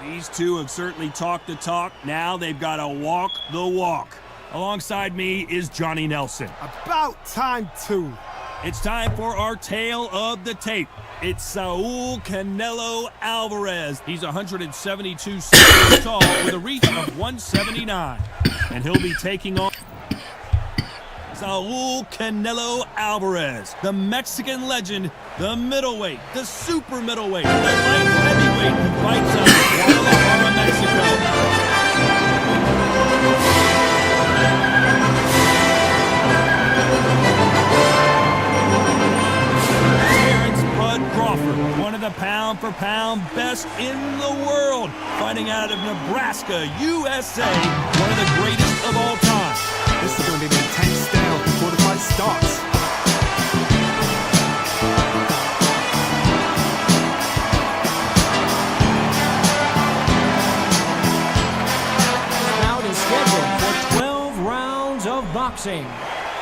These two have certainly talked the talk. Now they've got to walk the walk. Alongside me is Johnny Nelson. About time, too. It's time for our tale of the tape. It's Saul Canelo Alvarez. He's 172 centimeters tall with a reach of 179. And he'll be taking on Saul Canelo Alvarez, the Mexican legend, the middleweight, the super middleweight, the light heavyweight who fights out of Guadalajara, Mexico. Crawford, one of the pound-for-pound best in the world, fighting out of Nebraska, USA, one of the greatest of all time. This is going to be an intense stare before the fight starts. This bout is scheduled for 12 rounds of boxing.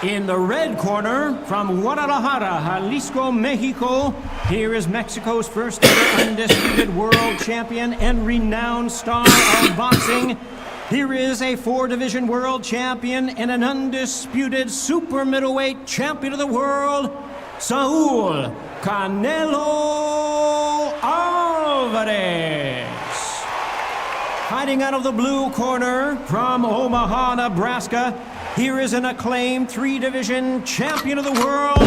In the red corner, from Guadalajara, Jalisco, Mexico, here is Mexico's first ever undisputed world champion and renowned star of boxing. Here is a 4-division world champion and an undisputed super middleweight champion of the world, Saul Canelo Alvarez. Fighting out of the blue corner, from Omaha, Nebraska, here is an acclaimed 3-division champion of the world,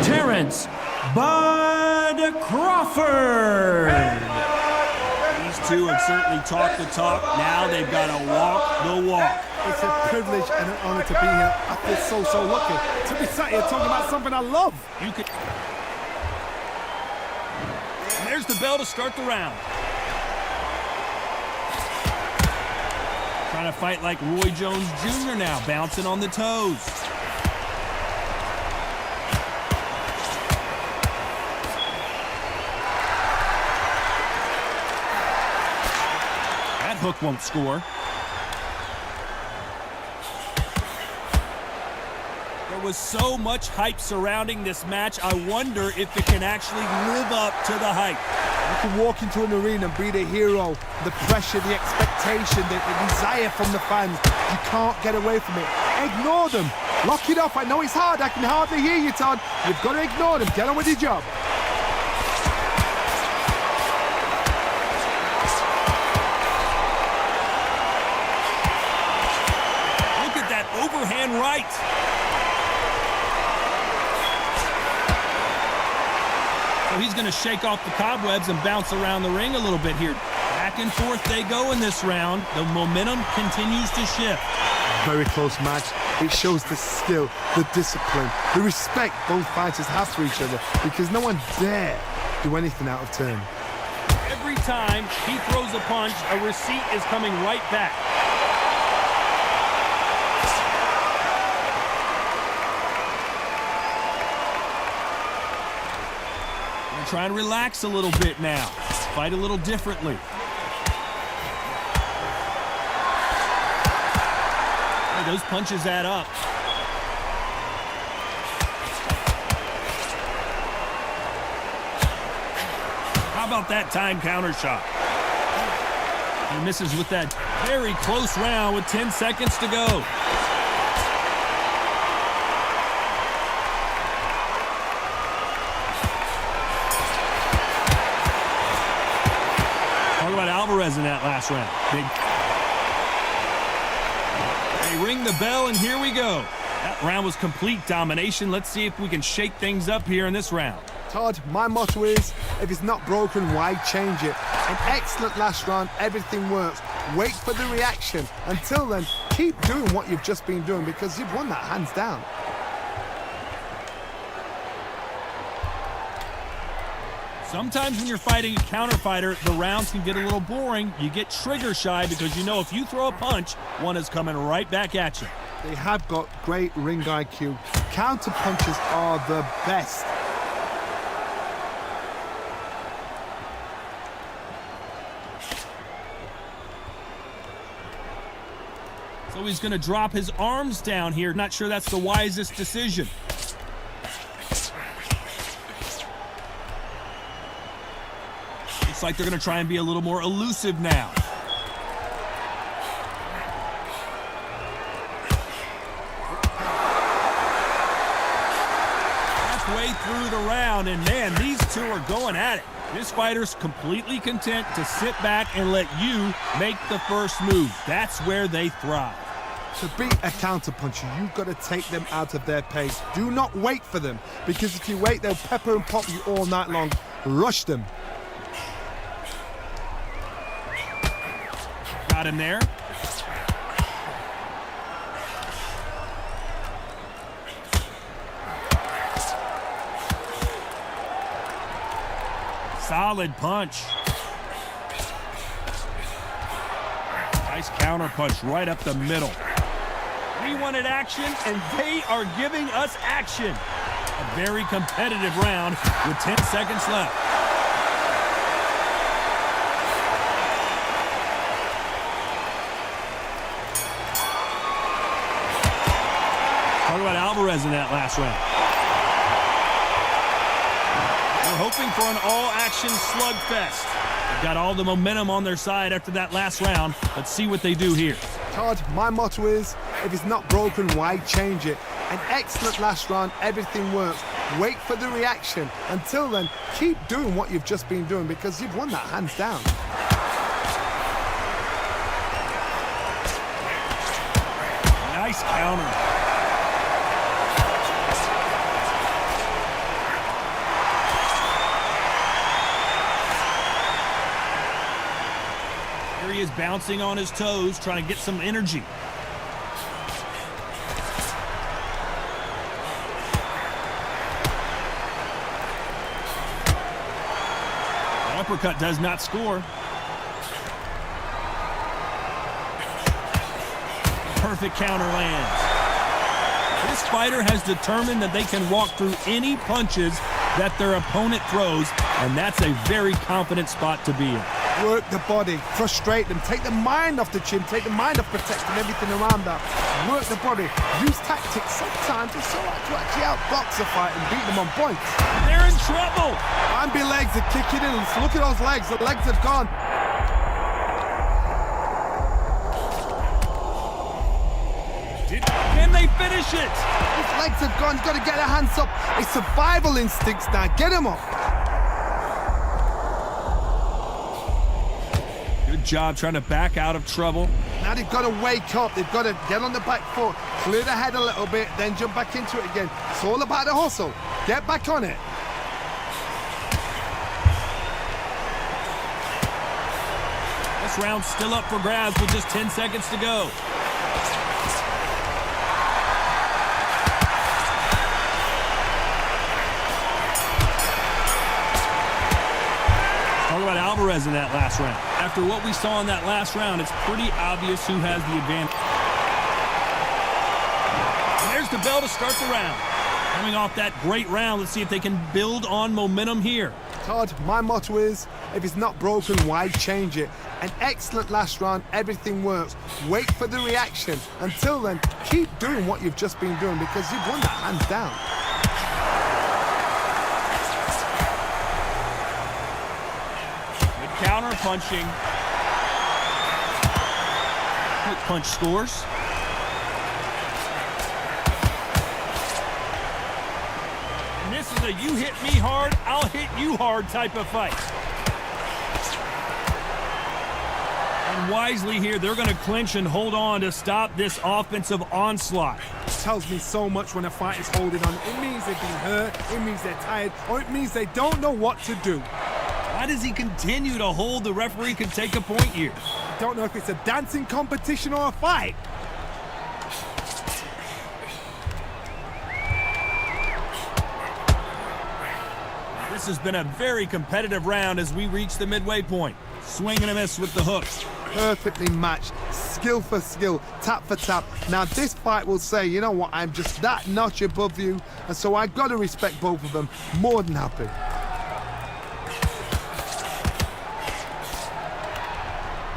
Terrence Bud Crawford. These two have certainly talked the talk. Now they've got to walk the walk. It's a privilege and an honor to be here. I feel so lucky to be sat here talking about something I love. And there's the bell to start the round. Trying to fight like Roy Jones Jr. now, bouncing on the toes. That hook won't score. There was so much hype surrounding this match, I wonder if it can actually live up to the hype. You can walk into an arena and be the hero, the pressure, the expectation, the desire from the fans. You can't get away from it. Ignore them. Lock it off. I know it's hard. I can hardly hear you, Todd. You've got to ignore them. Get on with your job. Look at that overhand right. So he's going to shake off the cobwebs and bounce around the ring a little bit here. Back and forth they go in this round. The momentum continues to shift. Very close match. It shows the skill, the discipline, the respect both fighters have for each other, because no one dare do anything out of turn. Every time he throws a punch, a receipt is coming right back. Try and relax a little bit now. Fight a little differently. Hey, those punches add up. How about that time counter shot? He misses with that very close round with 10 seconds to go. Alvarez in that last round. They ring the bell, and here we go. That round was complete domination. Let's see if we can shake things up here in this round. Todd, my motto is, if it's not broken, why change it? An excellent last round. Everything works. Wait for the reaction. Until then, keep doing what you've just been doing, because you've won that hands down. Sometimes when you're fighting a counter fighter, the rounds can get a little boring. You get trigger shy because you know if you throw a punch, one is coming right back at you. They have got great ring IQ. Counter punches are the best. So he's going to drop his arms down here. Not sure that's the wisest decision. Looks like they're going to try and be a little more elusive now. Halfway through the round, and man, these two are going at it. This fighter's completely content to sit back and let you make the first move. That's where they thrive. To beat a counterpuncher, you've got to take them out of their pace. Do not wait for them, because if you wait, they'll pepper and pop you all night long. Rush them. Got him there. Solid punch. Nice counter punch right up the middle. We wanted action, and they are giving us action. A very competitive round with 10 seconds left. Talk about Alvarez in that last round. We're hoping for an all-action slugfest. They've got all the momentum on their side after that last round. Let's see what they do here. Todd, my motto is, if it's not broken, why change it? An excellent last round, everything works. Wait for the reaction. Until then, keep doing what you've just been doing, because you've won that hands down. Nice counter. He is bouncing on his toes, trying to get some energy. The uppercut does not score. Perfect counter lands. This fighter has determined that they can walk through any punches that their opponent throws, and that's a very confident spot to be in. Work the body, frustrate them, take the mind off the chin, take the mind off protecting everything around that. Work the body, use tactics sometimes just so to actually outbox a fight and beat them on points. They're in trouble. Bambi legs are kicking in. Look at those legs, the legs have gone. Can they finish it? His legs have gone, he's got to get their hands up. It's survival instincts now, get him up. Good job trying to back out of trouble. Now they've got to wake up. They've got to get on the back foot, clear the head a little bit, then jump back into it again. It's all about the hustle. Get back on it. This round's still up for grabs with just 10 seconds to go. Talk about Alvarez in that last round. After what we saw in that last round, it's pretty obvious who has the advantage. And there's the bell to start the round. Coming off that great round, let's see if they can build on momentum here. Todd, my motto is, if it's not broken, why change it? An excellent last round, everything works. Wait for the reaction. Until then, keep doing what you've just been doing, because you've won that hands down. Counter punching. Quick punch scores. And this is a you hit me hard, I'll hit you hard type of fight. And wisely here, they're going to clinch and hold on to stop this offensive onslaught. It tells me so much when a fight is holding on. It means they've been hurt, it means they're tired, or it means they don't know what to do. Why does he continue to hold? The referee can take a point here. I don't know if it's a dancing competition or a fight. This has been a very competitive round as we reach the midway point. Swing and a miss with the hooks. Perfectly matched, skill for skill, tap for tap. Now this fight will say, you know what, I'm just that notch above you, and so I've got to respect both of them. More than happy.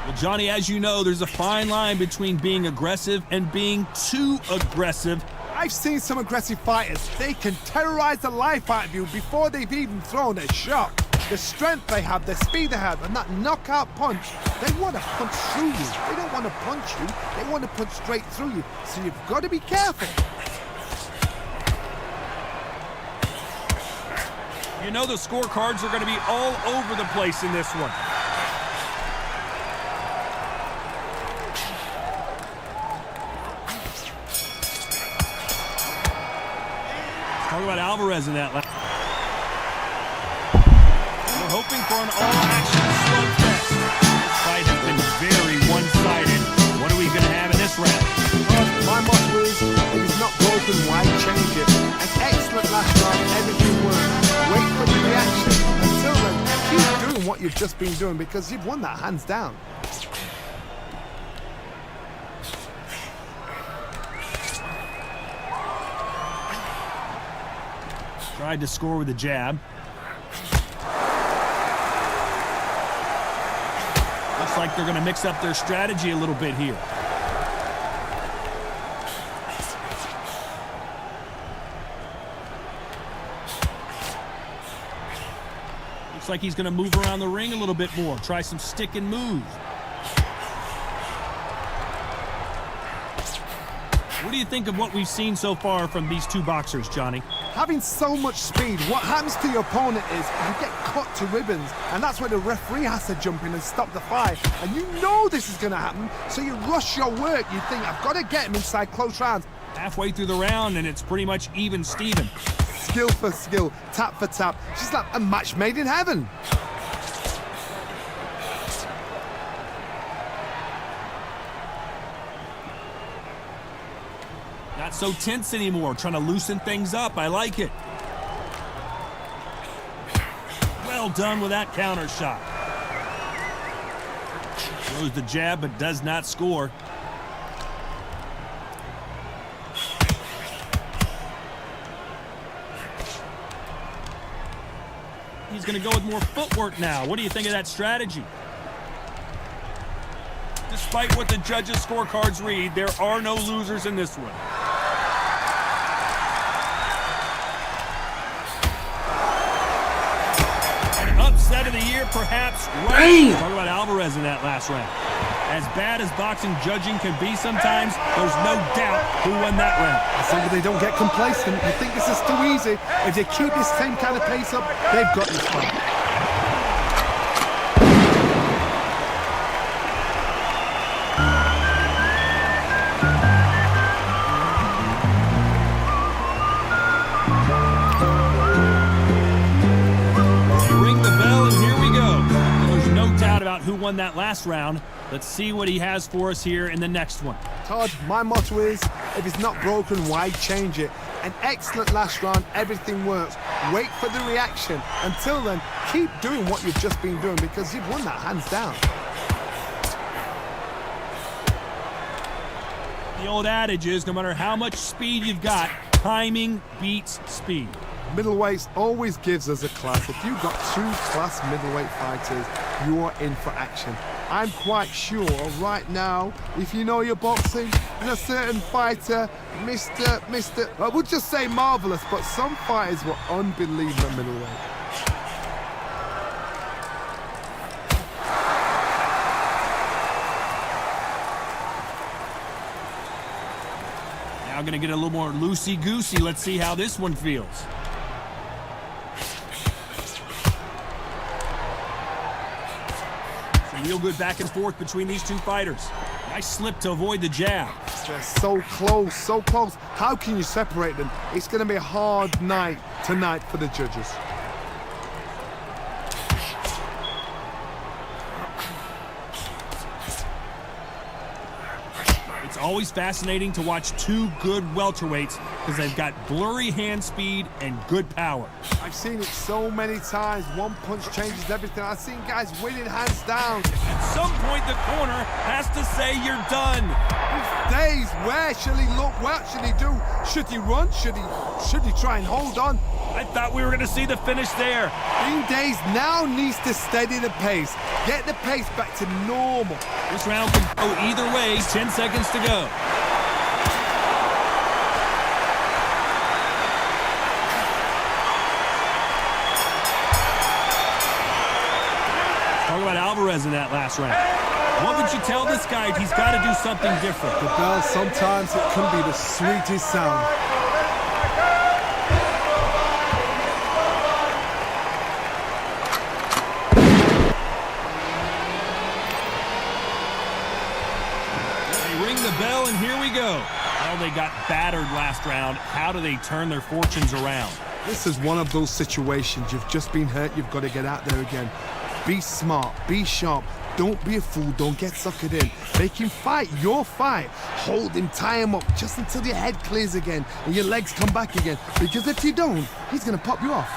Well, Johnny, as you know, there's a fine line between being aggressive and being too aggressive. I've seen some aggressive fighters. They can terrorize the life out of you before they've even thrown a shot. the strength they have, the speed they have, and that knockout punch, they want to punch through you. They don't want to punch you, they want to punch straight through you. So you've got to be careful. You know the scorecards are going to be all over the place in this one. Talk about Alvarez in that last. We're hoping for an all-action slugfest. This fight has been very one-sided. What are we going to have in this round? My motto is, if it's not broken, why change it? An excellent last round, everything works. Wait for the reaction. Until then, keep doing what you've just been doing because you've won that hands down. Tried to score with a jab. Looks like they're going to mix up their strategy a little bit here. Looks like he's going to move around the ring a little bit more. Try some stick and move. What do you think of what we've seen so far from these two boxers, Johnny? Having so much speed, what happens to your opponent is you get cut to ribbons, and that's where the referee has to jump in and stop the fight. And you know this is going to happen, so you rush your work. You think, I've got to get him inside close rounds. Halfway through the round, and it's pretty much even Steven. Skill for skill, tap for tap. She's like a match made in heaven. Not so tense anymore, trying to loosen things up. I like it. Well done with that counter shot. Throws the jab, but does not score. He's going to go with more footwork now. What do you think of that strategy? Despite what the judges' scorecards read, there are no losers in this one. An upset of the year, perhaps. Right. Talk about Alvarez in that last round. As bad as boxing judging can be sometimes, there's no doubt who won that round. So they don't get complacent. They think this is too easy. If they keep this same kind of pace up, they've got this fight. Ring the bell, and here we go. There's no doubt about who won that last round. Let's see what he has for us here in the next one. Todd, my motto is, if it's not broken, why change it? An excellent last round, everything works. Wait for the reaction. Until then, keep doing what you've just been doing because you've won that hands down. The old adage is, no matter how much speed you've got, timing beats speed. Middleweights always gives us a class. If you've got two class middleweight fighters, you're in for action. I'm quite sure right now, if you know your boxing, there's a certain fighter, I would just say marvelous, but some fighters were unbelievable middleweight. Now going to get a little more loosey-goosey. Let's see how this one feels. Real good back and forth between these two fighters. Nice slip to avoid the jab. They're so close, so close. How can you separate them? It's going to be a hard night tonight for the judges. It's always fascinating to watch two good welterweights because they've got blurry hand speed and good power. I've seen it so many times. One punch changes everything. I've seen guys winning hands down. At some point, the corner has to say you're done. These days, where shall he look? What should he do? Should he run? Should he try and hold on? I thought we were going to see the finish there. Dean Days now needs to steady the pace. Get the pace back to normal. This round can go either way. 10 seconds to go. Alvarez in that last round. What would you tell this guy? He's got to do something different. The bell, sometimes it can be the sweetest sound. They ring the bell, and here we go. Well, they got battered last round. How do they turn their fortunes around? This is one of those situations. You've just been hurt. You've got to get out there again. Be smart. Be sharp. Don't be a fool. Don't get suckered in. Make him fight your fight. Hold him. Tie him up just until your head clears again and your legs come back again. Because if you don't, he's going to pop you off.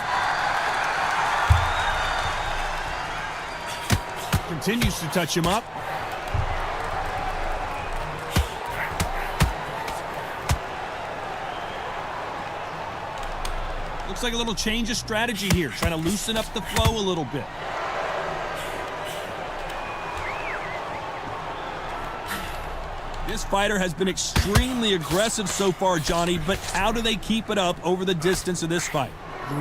Continues to touch him up. Looks like a little change of strategy here, trying to loosen up the flow a little bit. This fighter has been extremely aggressive so far, Johnny, but how do they keep it up over the distance of this fight?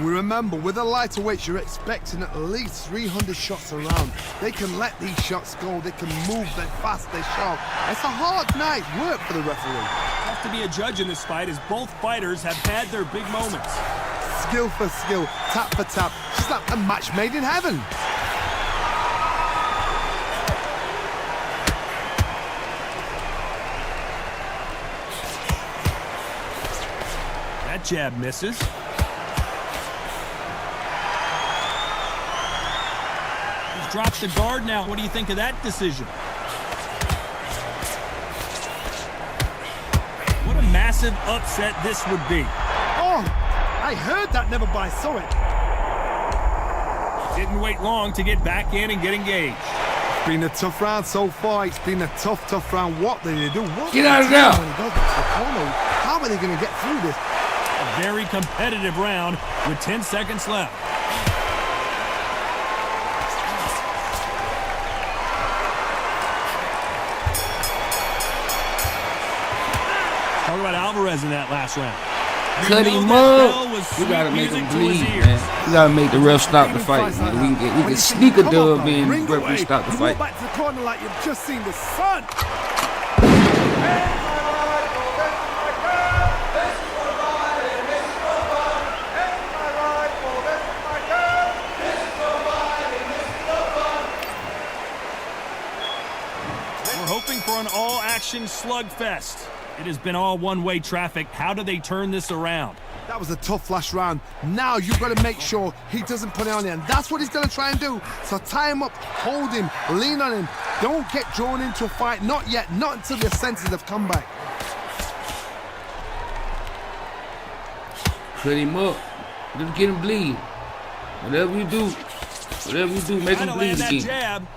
We remember, with the lighter weights, you're expecting at least 300 shots around. They can let these shots go. They can move. They're fast. They're sharp. It's a hard night's work for the referee. Tough to be a judge in this fight as both fighters have had their big moments. Skill for skill, tap for tap, just like a match made in heaven. That jab misses. He's dropped the guard now. What do you think of that decision? What a massive upset this would be. Oh, I heard that, never by saw it. Didn't wait long to get back in and get engaged. It's been a tough round so far. It's been a tough round. What do they do? What Get out of there. when he goes back to the corner? How are they going to get through this? A very competitive round with 10 seconds left. Talk about Alvarez in that last round. Cut him up. We gotta make him bleed, man. We gotta make the ref stop the fight, man. We can sneak a dub in. The referee stop the You fight. walk back to the corner like you've just seen the sun. We're hoping for an all-action slugfest. It has been all one-way traffic. How do they turn this around? That was a tough last round. Now you've got to make sure he doesn't put it on you, and that's what he's going to try and do. So tie him up, hold him, lean on him. Don't get drawn into a fight. Not yet. Not until your senses have come back. Cut him up. Just get him bleed. Whatever you do, make Trying him to bleed land that again. jab.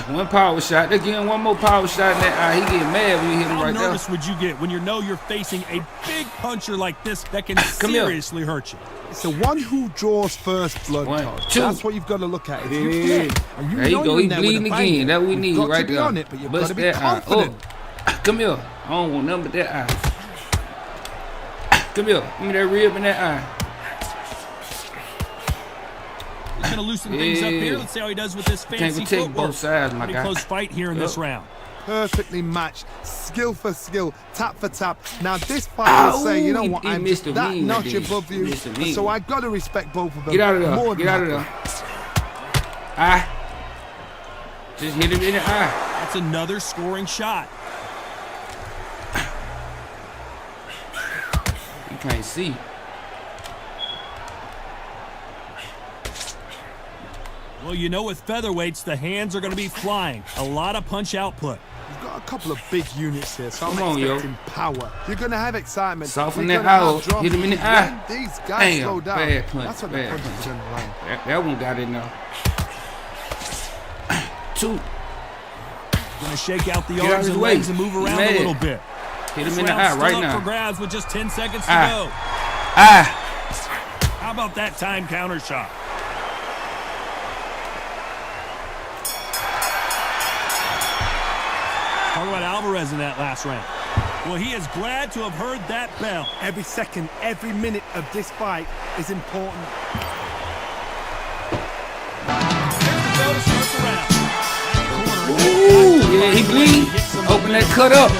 One power shot. They're getting one more power shot in that eye. He getting mad when you hit him How right there. nervous would you get when you know you're facing a big puncher like this that can Come here. seriously hurt you? It's the one who draws first blood. One, Todd. two. That's what you've got to look at. If you Yeah. flip and you There you know go. you're He in there with bleeding a bang, again. That we you've need got right to be there. on it, but you've got Bust to be that eye. confident. Oh. Come here. I don't want nothing but that eye. Come here. Give me that rib in that eye. He's going to loosen things up Yeah. here. Let's see how he does with this Can't fancy even take footwork. both sides, my Pretty guy. close fight here in this round. Perfectly matched, skill for skill, tap for tap. Now this fight will say, you know Ow, what, he I'm missed just the that wing notch right there. above He you, missed the and wing. so I got to respect both of them. Get out of there. More Get than out of that. there. Eye. Just hit him in the eye. That's another scoring shot. You can't see. Well, you know with featherweights, the hands are going to be flying. A lot of punch output. You've got a couple of big units here, so I'm Come on, yo. expecting power. You're going to have excitement. Soften You're that gonna have out. drop. Hit him in the When eye. These guys Damn, slow down. bad punch, That's when the bad punches punch. turn around. That one got it now. Two. Going to shake out the Get out of arms his and way. legs and move He's around mad. a little bit. Hit This him in the round's eye still right up now. for grabs with just 10 seconds to Eye. go. Eye. How about that time counter shot? Talk about Alvarez in that last round. Well, he is glad to have heard that bell. Every second, every minute of this fight is important. There's the round. Ooh, yeah, he bleed. Open that cut up.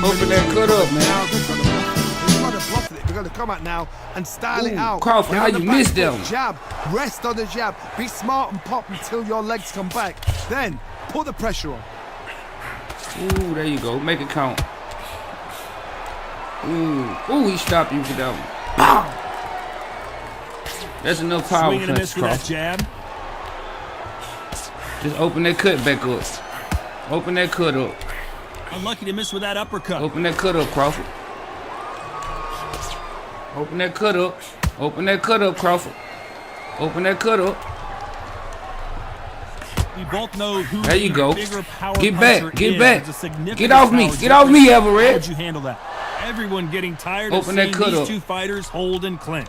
Open that cut up, man. Now they've got to bluff it. They've got to come out now and style it Ooh, out. Crawford, Get how on the you back missed foot, them? Jab. Rest on the jab. Be smart and pop until your legs come back. Then put the pressure on. Ooh, there you go. Make it count. Ooh, he stopped you for that one. Pow! That's enough power Swing and a punch, miss for that Crawford. jab. Just open that cut back up. Open that cut up. Unlucky to miss with that uppercut. Open that cut up, Crawford. Open that cut up. Open that cut up, Crawford. Open that cut up. We both know who There you the go. bigger power Get back. puncher Get is. back. There's a significant Get off me. power Get off me, difference. How Everett. would you handle that? Everyone getting tired of Open that seeing cut these up. two fighters hold and clinch.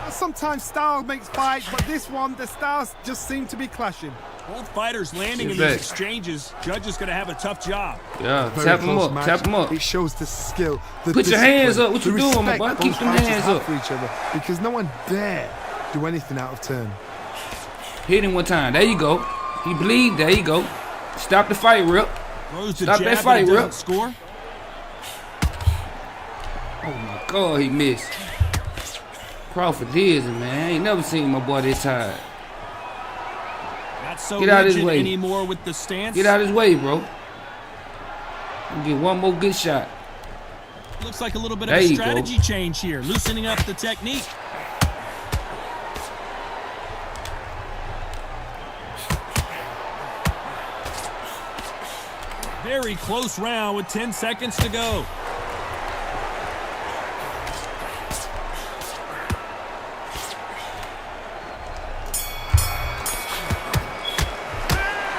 Sometimes style makes fights, but this one, the styles just seem to be clashing. Both fighters landing Get in back. these exchanges. Judge is going to have a tough job. Yeah, Very tap him close up. match. Tap him up. It shows the skill. The Put your discipline, hands up. What the you doing, my respect boy? both Keep them fighters hands have up. for each other, because no one dare do anything out of turn. Hit him one time. There you go. He bleed. There you go. Stop the fight, Rip. Throws the Stop jab, that but fight, it doesn't Rip. score. Oh my God, he missed. Crawford dizzy, man. I ain't never seen my boy this tired. Not so Get out of his rigid way. anymore with the stance. Get out his way, bro. Get one more good shot. Looks like a little bit There of a you go. strategy change here, loosening up the technique. Very close round with 10 seconds to go.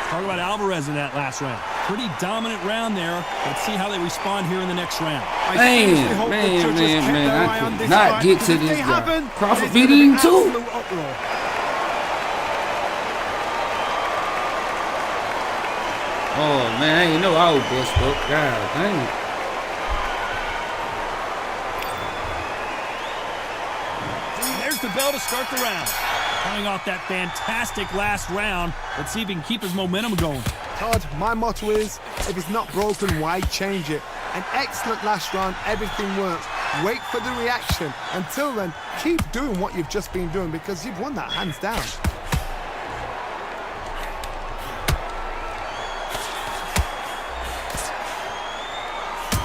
Talk about Alvarez in that last round. Pretty dominant round there. Let's see how they respond here in the next round. I seriously hope the judges kept their eye I on could this not fight, get because to if this they guy. haven't, Crawford there's beat gonna be him too. absolute uproar. Oh man, I ain't know I was bust up. God dang. There's the bell to start the round. Coming off that fantastic last round, let's see if he can keep his momentum going. Todd, my motto is, if it's not broken, why change it? An excellent last round, everything works. Wait for the reaction. Until then, keep doing what you've just been doing, because you've won that hands down.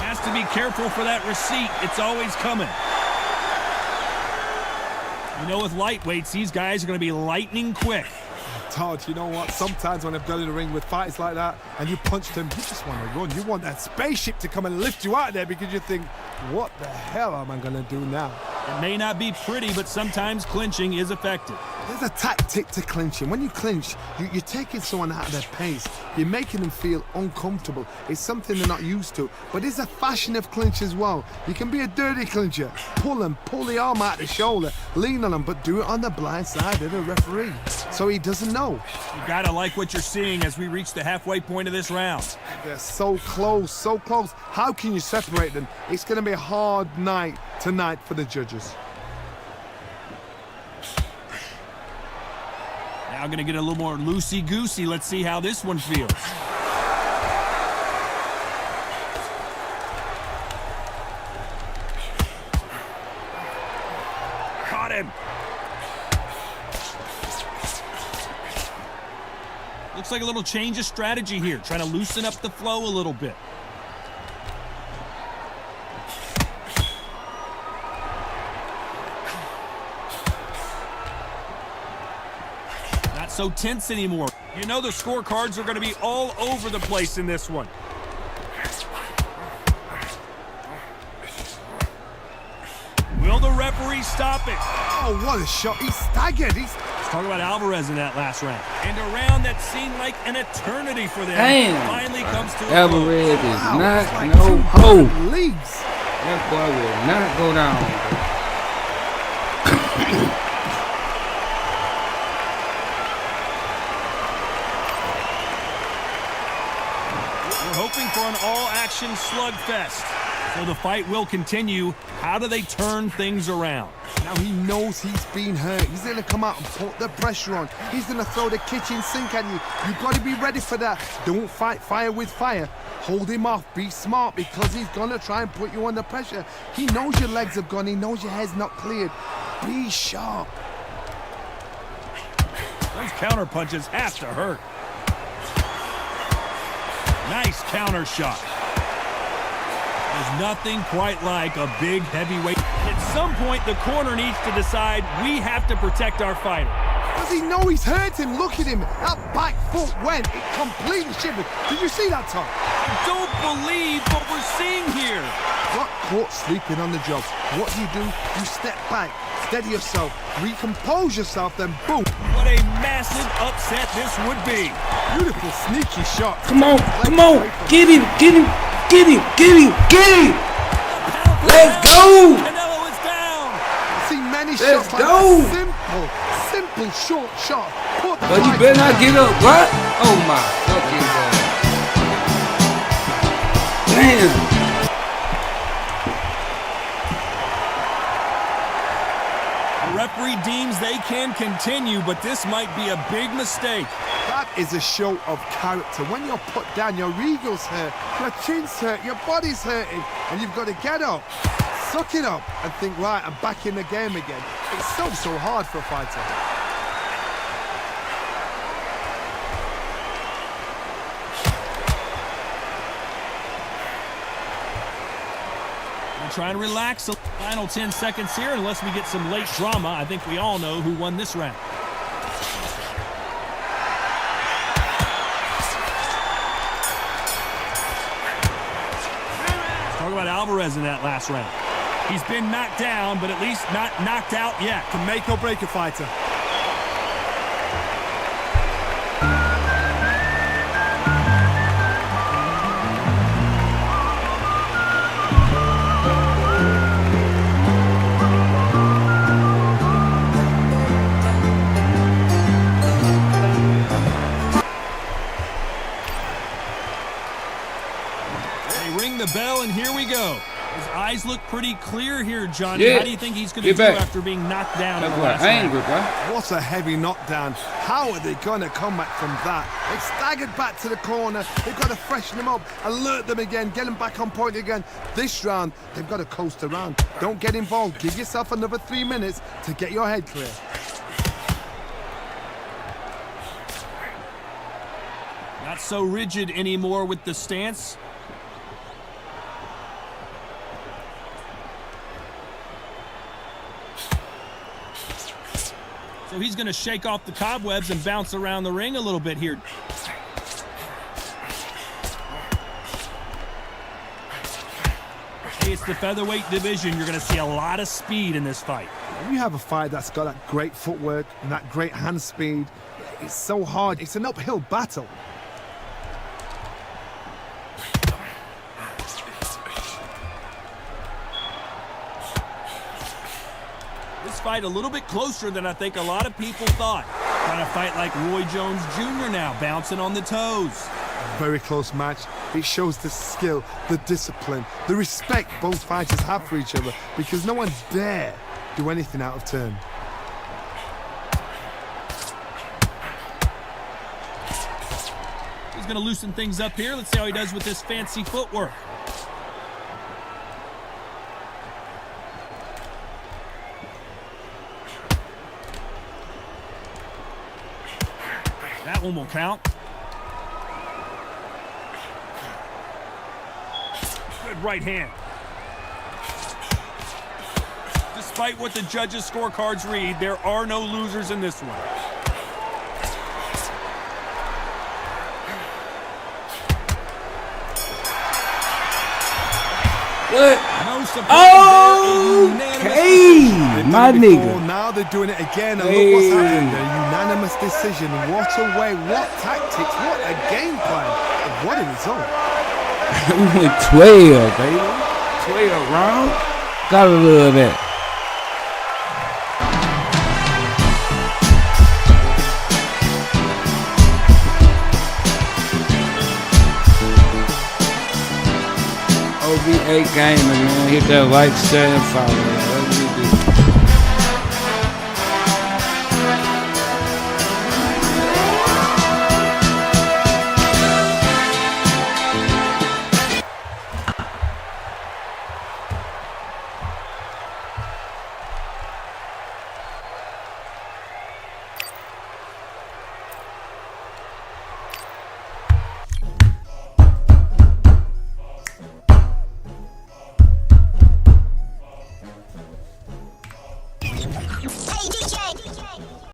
Has to be careful for that receipt. It's always coming. You know, with lightweights, these guys are going to be lightning quick. Todd, you know what? Sometimes when I've done in the ring with fighters like that and you punched them, you just want to run. You want that spaceship to come and lift you out of there, because you think, what the hell am I going to do now? It may not be pretty, but sometimes clinching is effective. There's a tactic to clinching. When you clinch, you're taking someone out of their pace. You're making them feel uncomfortable. It's something they're not used to. But there's a fashion of clinch as well. You can be a dirty clincher. Pull them, pull the arm out the shoulder, lean on them, but do it on the blind side of the referee, so he doesn't know. You got to like what you're seeing as we reach the halfway point of this round. They're so close, so close. How can you separate them? It's going to be a hard night tonight for the judges. Now going to get a little more loosey-goosey. Let's see how this one feels. Caught him. Looks like a little change of strategy here, trying to loosen up the flow a little bit. Not so tense anymore. You know the scorecards are going to be all over the place in this one. Will the referee stop it? Oh, what a shot. He's staggered. Let's talk about Alvarez in that last round. And a round that seemed like an eternity for them Damn. finally comes to a Alvarez close. is Wow, not it's like no 200 hoe. leagues. That boy will not go down. We're hoping for an all-action slugfest. So the fight will continue. How do they turn things around? Now he knows he's been hurt. He's going to come out and put the pressure on. He's going to throw the kitchen sink at you. You've got to be ready for that. Don't fight fire with fire. Hold him off. Be smart because he's going to try and put you under pressure. He knows your legs have gone. He knows your head's not cleared. Be sharp. Those counter punches have to hurt. Nice counter shot. There's nothing quite like a big heavyweight. At some point, the corner needs to decide we have to protect our fighter. Does he know he's hurt him? Look at him. That back foot went. It completely shivered. Did you see that, Tom? I don't believe what we're seeing here. Got caught sleeping on the job. What do? You step back, steady yourself, recompose yourself, then boom. What a massive upset this would be. Beautiful, sneaky shot. Come on, get him. Let's go. Canelo is down. I've seen many Let's shots like go. that. Simple, short shot. Put the But you right better not back. get up, what? Oh my fucking god. Damn. The referee deems they can continue, but this might be a big mistake. That is a show of character. When you're put down, your ego's hurt, your chin's hurt, your body's hurting, and you've got to get up, suck it up, and think, right, I'm back in the game again. It's so hard for a fighter. We're trying to relax the final 10 seconds here unless we get some late drama. I think we all know who won this round. Talk about Alvarez in that last round. He's been knocked down, but at least not knocked out yet. Can make or break a fighter. The bell, and here we go. His eyes look pretty clear here, Johnny. Yeah. How do you think he's going to Get do back. after being knocked down? That's in the what last round? angry, bro. What a heavy knockdown. How are they going to come back from that? They've staggered back to the corner. They've got to freshen them up, alert them again, get them back on point again. This round, they've got to coast around. Don't get involved. Give yourself another 3 minutes to get your head clear. Not so rigid anymore with the stance. So he's going to shake off the cobwebs and bounce around the ring a little bit here. Hey, it's the featherweight division. You're going to see a lot of speed in this fight. When you have a fight that's got that great footwork and that great hand speed, it's so hard. It's an uphill battle. This fight a little bit closer than I think a lot of people thought. Trying to fight like Roy Jones Jr. now, bouncing on the toes. Very close match. It shows the skill, the discipline, the respect both fighters have for each other because no one dare do anything out of turn. He's going to loosen things up here. Let's see how he does with this fancy footwork. That one will count. Good right hand. Despite what the judges' scorecards read, there are no losers in this one. What? No surprise. Okay, my They've done it before, nigga. now they're doing it again, and look what's Hey. happened. A unanimous decision. What a way, what tactics, what a game plan, and what a result. We went 12, baby. 12 rounds. Gotta love that. Hey, Gamer, man. Hit that like, share, and follow.